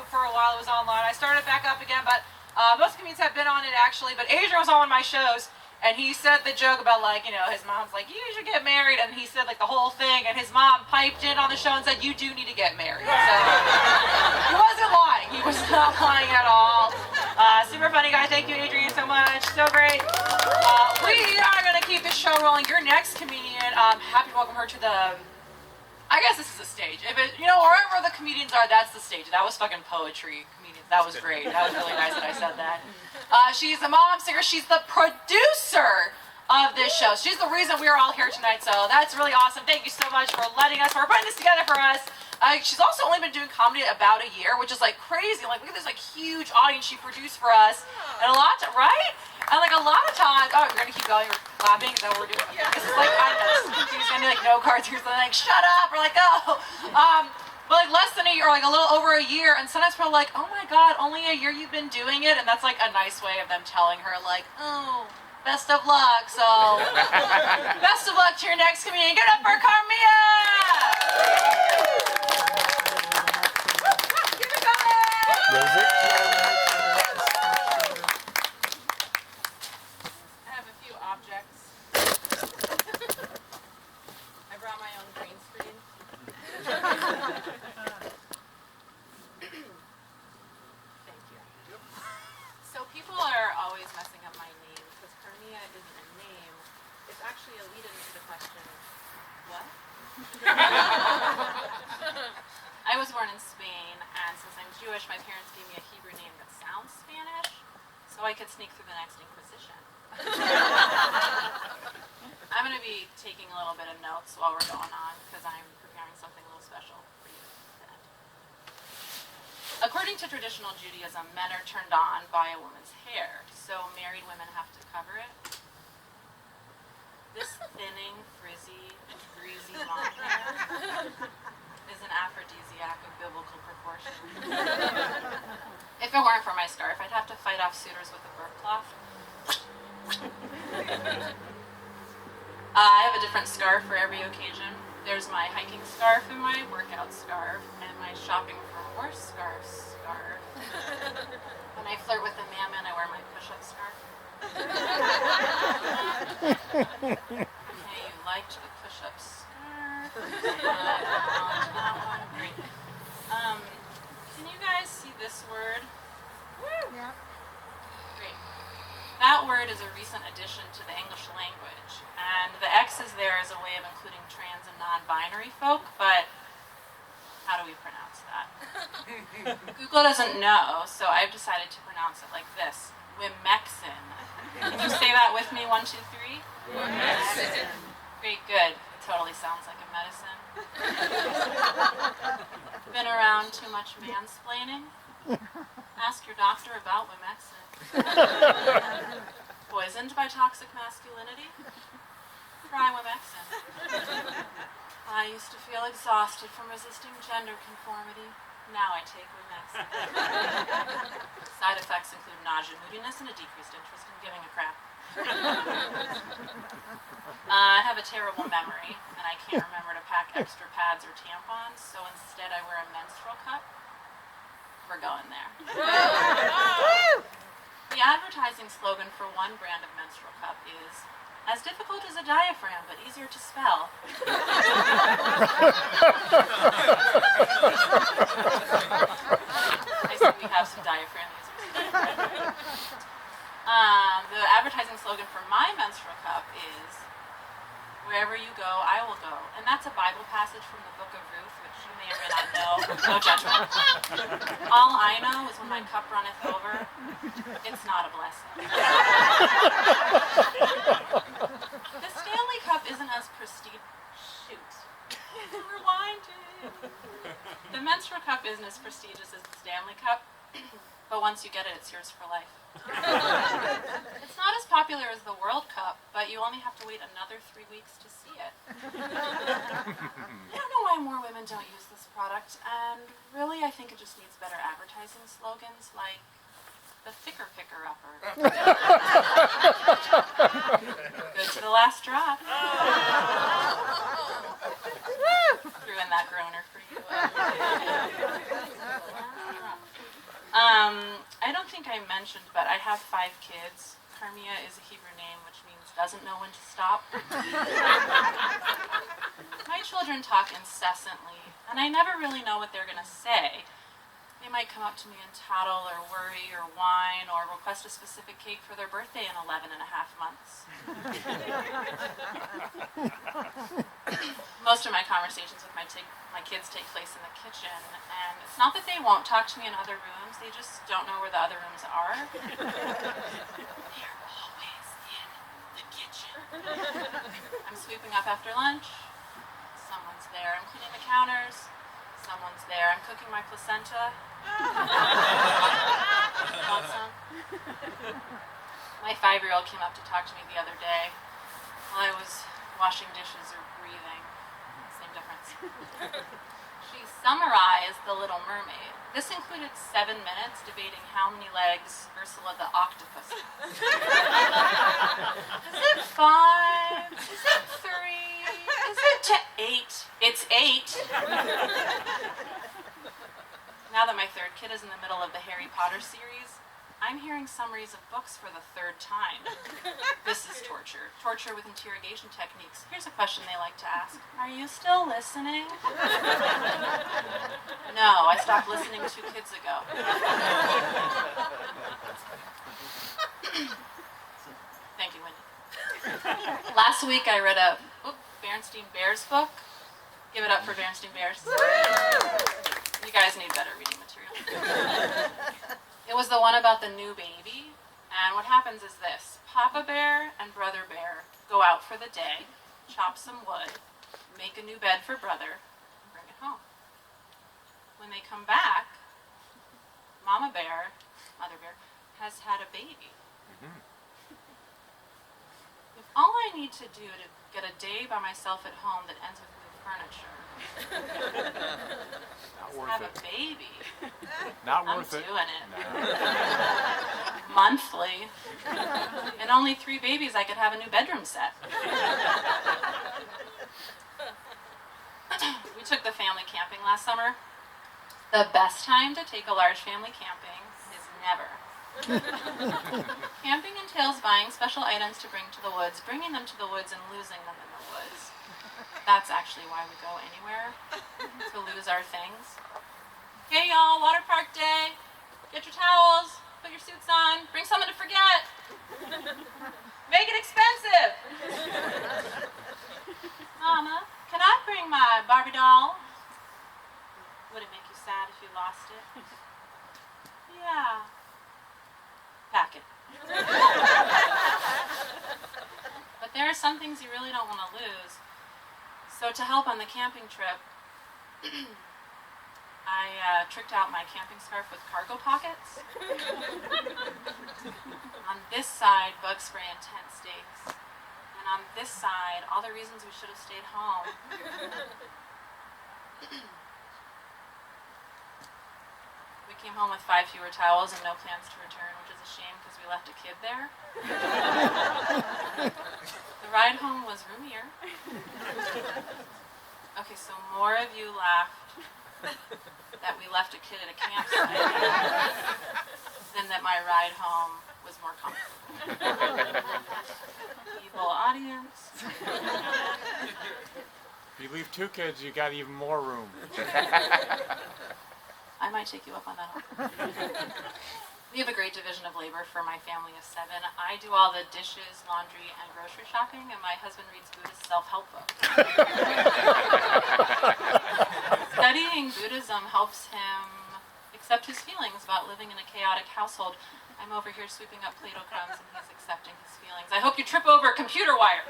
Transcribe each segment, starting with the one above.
for a while. It was online. I started back up again, but most comedians have been on it actually. But Adrian was on one of my shows, and he said the joke about like, you know, his mom's like, you should get married, and he said like the whole thing, and his mom piped in on the show and said, you do need to get married. So he wasn't lying. He was not lying at all. Super funny guy. Thank you, Adrian, so much. So great. We are going to keep this show rolling. Your next comedian, happy to welcome her to the, I guess this is the stage. If it, you know, wherever the comedians are, that's the stage. That was fucking poetry, comedians. That was great. That was really nice that I said that. She's a mom singer. She's the producer of this show. She's the reason we're all here tonight, so that's really awesome. Thank you so much for letting us, for putting this together for us. She's also only been doing comedy about a year, which is like crazy. Like, look at this like huge audience she produced for us, and a lot to, right? And like a lot of times, oh, you're gonna keep going, you're clapping, is that what we're doing? Yeah. This is like, I know, this is confusing, like no cards here, so they're like, shut up, or like, oh. But like less than a year, or like a little over a year, and sometimes we're like, oh my god, only a year you've been doing it, and that's like a nice way of them telling her like, oh, best of luck, so best of luck to your next comedian. Get up for Carmiya! Keep it going! I have a few objects. I brought my own green screen. Thank you. So people are always messing up my name because Carmiya isn't a name. It's actually a lead-in to the question, what? I was born in Spain, and since I'm Jewish, my parents gave me a Hebrew name that sounds Spanish, so I could sneak through the next Inquisition. I'm going to be taking a little bit of notes while we're going on, because I'm preparing something a little special for you tonight. According to traditional Judaism, men are turned on by a woman's hair, so married women have to cover it. This thinning, frizzy, greasy long hair is an aphrodisiac of biblical proportion. If it weren't for my scarf, I'd have to fight off suitors with a burp cloth. I have a different scarf for every occasion. There's my hiking scarf and my workout scarf, and my shopping for horse scarf. When I flirt with a mammon, I wear my push-up scarf. Okay, you liked the push-up scarf. That one, great. Can you guys see this word? Woo! Yeah. Great. That word is a recent addition to the English language, and the X is there as a way of including trans and non-binary folk, but how do we pronounce that? Google doesn't know, so I've decided to pronounce it like this. Wimexin. Can you say that with me? 1, 2, 3? Wimexin. Great, good. It totally sounds like a medicine. Been around too much mansplaining? Ask your doctor about Wimexin. Poisoned by toxic masculinity? Try Wimexin. I used to feel exhausted from resisting gender conformity. Now I take Wimexin. Side effects include nausea, moodiness, and a decreased interest in giving a crap. I have a terrible memory, and I can't remember to pack extra pads or tampons, so instead I wear a menstrual cup. We're going there. The advertising slogan for one brand of menstrual cup is, as difficult as a diaphragm, but easier to spell. I see we have some diaphragm users. The advertising slogan for my menstrual cup is, wherever you go, I will go. And that's a Bible passage from the book of Ruth, which you may or may not know. No judgment. All I know is when my cup runneth over, it's not a blessing. The Stanley Cup isn't as prestigious. Shoot. Rewinding. The menstrual cup isn't as prestigious as the Stanley Cup, but once you get it, it's yours for life. It's not as popular as the World Cup, but you only have to wait another 3 weeks to see it. I don't know why more women don't use this product, and really I think it just needs better advertising slogans like the thicker picker-upper. Good to the last drop. Threw in that groaner for you. mentioned, but I have 5 kids. Carmiya is a Hebrew name, which means doesn't know when to stop. My children talk incessantly, and I never really know what they're going to say. They might come up to me and tattle or worry or whine or request a specific cake for their birthday in 11 and a half months. Most of my conversations with my kids take place in the kitchen, and it's not that they won't talk to me in other rooms, they just don't know where the other rooms are. They're always in the kitchen. I'm sweeping up after lunch, someone's there. I'm cleaning the counters, someone's there. I'm cooking my placenta. Want some? My 5-year-old came up to talk to me the other day while I was washing dishes or breathing. Same difference. She summarized The Little Mermaid. This included 7 minutes debating how many legs Ursula the octopus has. Is it 5? Is it 3? Is it 8? It's 8. Now that my 3rd kid is in the middle of the Harry Potter series, I'm hearing summaries of books for the 3rd time. This is torture. Torture with interrogation techniques. Here's a question they like to ask. Are you still listening? No, I stopped listening 2 kids ago. Thank you, Wendy. Last week I read a Berenstain Bears book. Give it up for Berenstain Bears. You guys need better reading material. It was the one about the new baby, and what happens is this. Papa Bear and Brother Bear go out for the day, chop some wood, make a new bed for Brother, and bring it home. When they come back, Mama Bear, Mother Bear, has had a baby. If all I need to do to get a day by myself at home that ends with new furniture have a baby. Not worth it. I'm doing it. No. Monthly. In only 3 babies, I could have a new bedroom set. We took the family camping last summer. The best time to take a large family camping is never. Camping entails buying special items to bring to the woods, bringing them to the woods, and losing them in the woods. That's actually why we go anywhere, to lose our things. Hey y'all, water park day. Get your towels, put your suits on, bring something to forget. Make it expensive. Mama, can I bring my Barbie doll? Would it make you sad if you lost it? Yeah. Pack it. But there are some things you really don't want to lose. So to help on the camping trip, I tricked out my camping scarf with cargo pockets. On this side, bug spray and tent stakes. And on this side, all the reasons we should have stayed home. We came home with 5 fewer towels and no plans to return, which is a shame because we left a kid there. The ride home was roomier. Okay, so more of you laughed that we left a kid at a campsite than that my ride home was more comfortable. Evil audience. If you leave 2 kids, you got even more room. I might take you up on that offer. We have a great division of labor for my family of 7. I do all the dishes, laundry, and grocery shopping, and my husband reads Buddhist self-help books. Studying Buddhism helps him accept his feelings about living in a chaotic household. I'm over here sweeping up Play-Doh crumbs, and he's accepting his feelings. I hope you trip over a computer wire.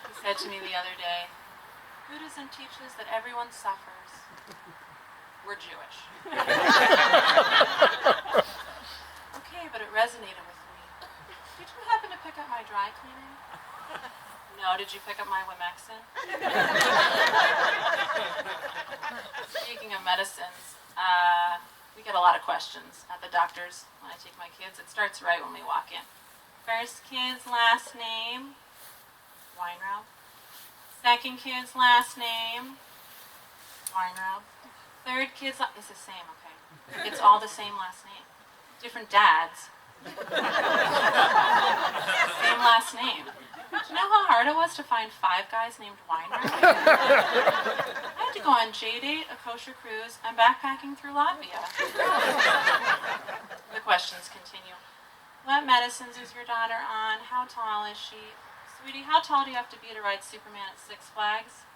He said to me the other day, Buddhism teaches that everyone suffers. We're Jewish. Okay, but it resonated with me. Did you happen to pick up my dry cleaning? No, did you pick up my Wemexin? Speaking of medicines, we get a lot of questions at the doctor's when I take my kids. It starts right when we walk in. First kid's last name, Weinraub. Second kid's last name, Weinraub. Third kid's it's the same, okay. It's all the same last name. Different dads. Same last name. Do you know how hard it was to find 5 guys named Weiner? I had to go on J-Date, a kosher cruise, and backpacking through Latvia. The questions continue. What medicines is your daughter on? How tall is she? Sweetie, how tall do you have to be to ride Superman at Six Flags?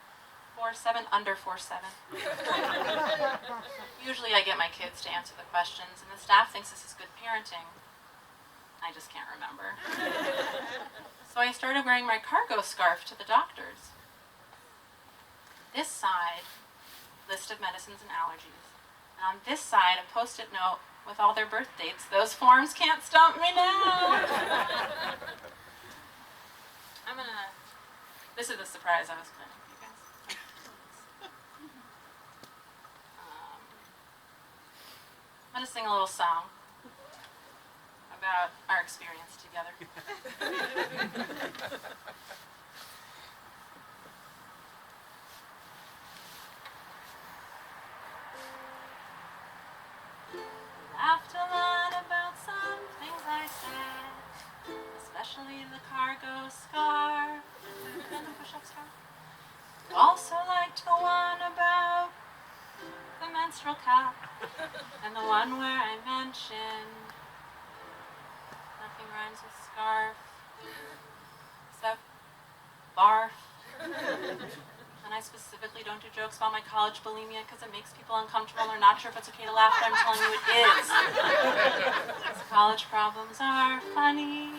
4'7", under 4'7". Usually I get my kids to answer the questions, and the staff thinks this is good parenting. I just can't remember. So I started wearing my cargo scarf to the doctors. This side, list of medicines and allergies. And on this side, a post-it note with all their birth dates. Those forms can't stump me now. This is the surprise I was planning for you guys. I'm going to sing a little song about our experience together. Laughed a lot about some things I said, especially the cargo scarf and the push-up scarf. Also liked the one about the menstrual cup and the one where I mentioned nothing rhymes with scarf except barf. And I specifically don't do jokes about my college bulimia because it makes people uncomfortable and they're not sure if it's okay to laugh, but I'm telling you it is. These college problems are funny.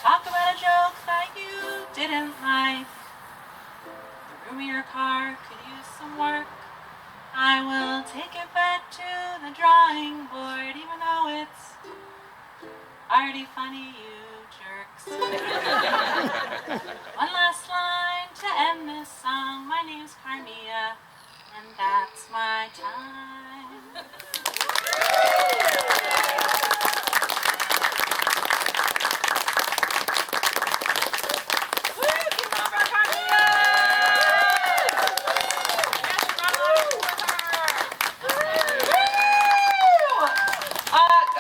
Talk about a joke that you didn't like. The room of your car could use some work. I will take it back to the drawing board, even though it's already funny, you jerks. One last line to end this song. My name's Carmiya, and that's my time.